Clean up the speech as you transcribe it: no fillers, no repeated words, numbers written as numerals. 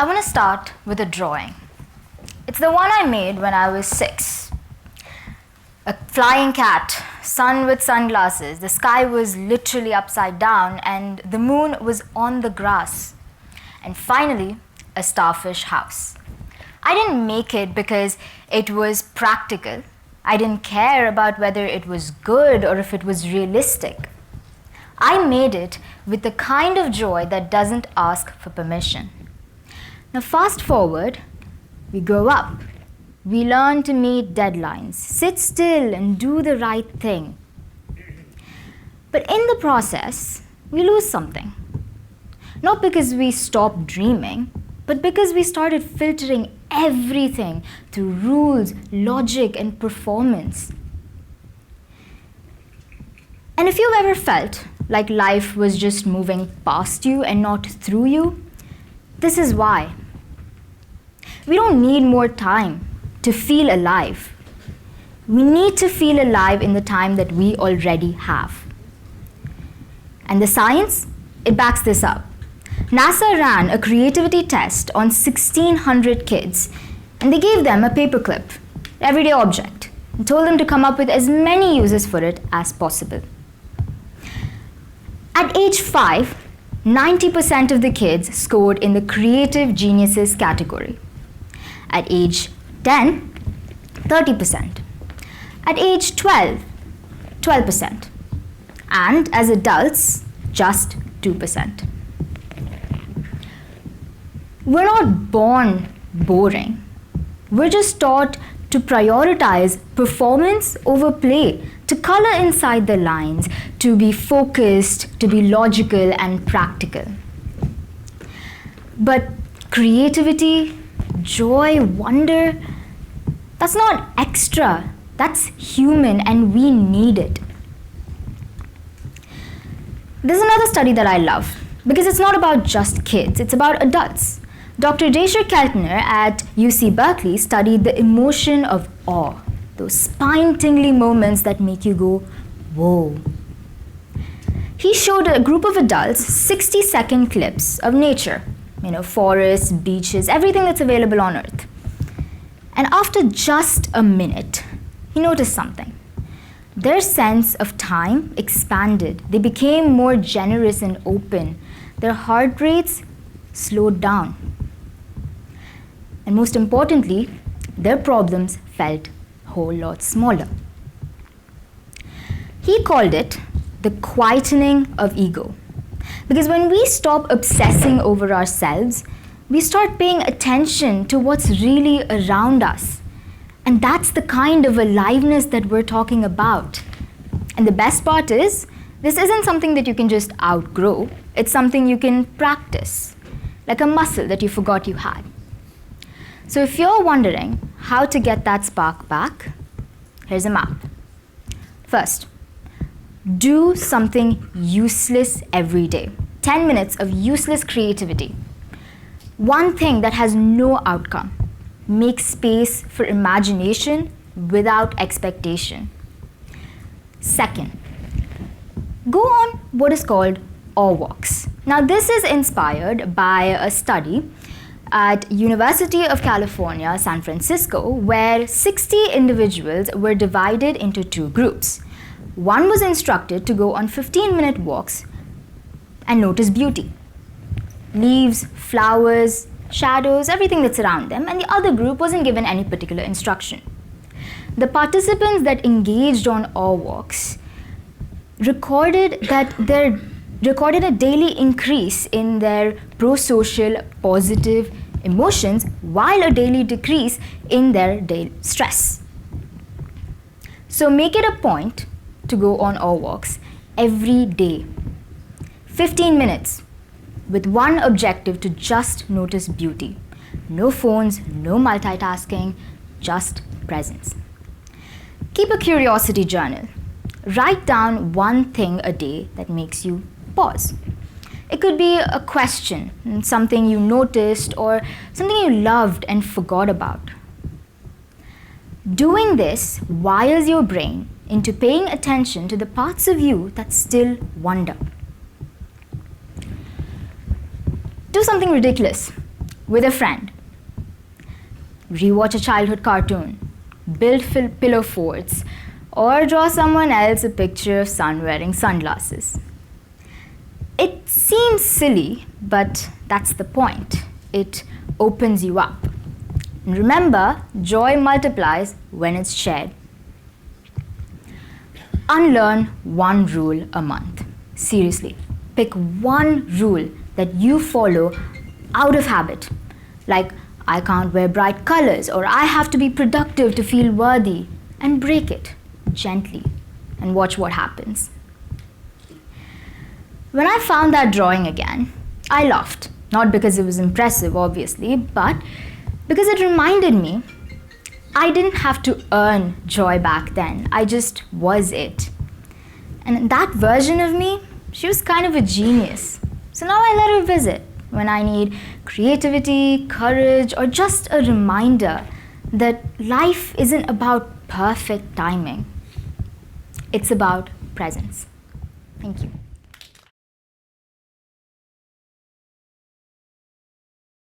I want to start with a drawing. It's the one I made when I was 6. A flying cat, sun with sunglasses, the sky was literally upside down and the moon was on the grass. And finally, a starfish house. I didn't make it because it was practical. I didn't care about whether it was good or if it was realistic. I made it with the kind of joy that doesn't ask for permission. Now fast forward, we grow up. We learn to meet deadlines, sit still and do the right thing. But in the process, we lose something. Not because we stopped dreaming, but because we started filtering everything through rules, logic, and performance. And if you've ever felt like life was just moving past you and not through you, this is why. We don't need more time to feel alive. We need to feel alive in the time that we already have. And the science, it backs this up. NASA ran a creativity test on 1,600 kids, and they gave them a paperclip, everyday object, and told them to come up with as many uses for it as possible. At age 5, 90% of the kids scored in the creative geniuses category. At age 10, 30%. At age 12, 12%. And as adults, just 2%. We're not born boring. We're just taught to prioritize performance over play, to color inside the lines, to be focused, to be logical and practical. But creativity, joy, wonder, that's not extra, that's human and we need it. There's another study that I love because it's not about just kids, it's about adults. Dr. Daisher Keltner at UC Berkeley studied the emotion of awe, those spine-tingling moments that make you go, whoa. He showed a group of adults 60-second clips of nature, forests, beaches, everything that's available on Earth. And after just a minute, he noticed something. Their sense of time expanded. They became more generous and open. Their heart rates slowed down. And most importantly, their problems felt a whole lot smaller. He called it the quietening of ego. Because when we stop obsessing over ourselves, we start paying attention to what's really around us. And that's the kind of aliveness that we're talking about. And the best part is, this isn't something that you can just outgrow. It's something you can practice, like a muscle that you forgot you had. So if you're wondering how to get that spark back, here's a map. First, do something useless every day. 10 minutes of useless creativity. One thing that has no outcome. Make space for imagination without expectation. Second, go on what is called awe walks. Now this is inspired by a study at University of California, San Francisco, where 60 individuals were divided into 2 groups. One was instructed to go on 15-minute walks and notice beauty. Leaves, flowers, shadows, everything that's around them, and the other group wasn't given any particular instruction. The participants that engaged on awe walks recorded a daily increase in their prosocial positive emotions while a daily decrease in their daily stress. So make it a point to go on awe walks every day. 15 minutes with one objective to just notice beauty. No phones, no multitasking, just presence. Keep a curiosity journal. Write down one thing a day that makes you pause. It could be a question, something you noticed, or something you loved and forgot about. Doing this wires your brain into paying attention to the parts of you that still wonder. Do something ridiculous. with a friend, rewatch a childhood cartoon, build pillow forts, or draw someone else a picture of sun wearing sunglasses. It seems silly, but that's the point. It opens you up. And remember, joy multiplies when it's shared. Unlearn one rule a month. Seriously, pick one rule that you follow out of habit. Like, I can't wear bright colors, or I have to be productive to feel worthy, and break it gently and watch what happens. When I found that drawing again, I laughed. Not because it was impressive, obviously, but because it reminded me I didn't have to earn joy back then. I just was it. And that version of me, she was kind of a genius. So now I let her visit when I need creativity, courage, or just a reminder that life isn't about perfect timing. It's about presence. Thank you.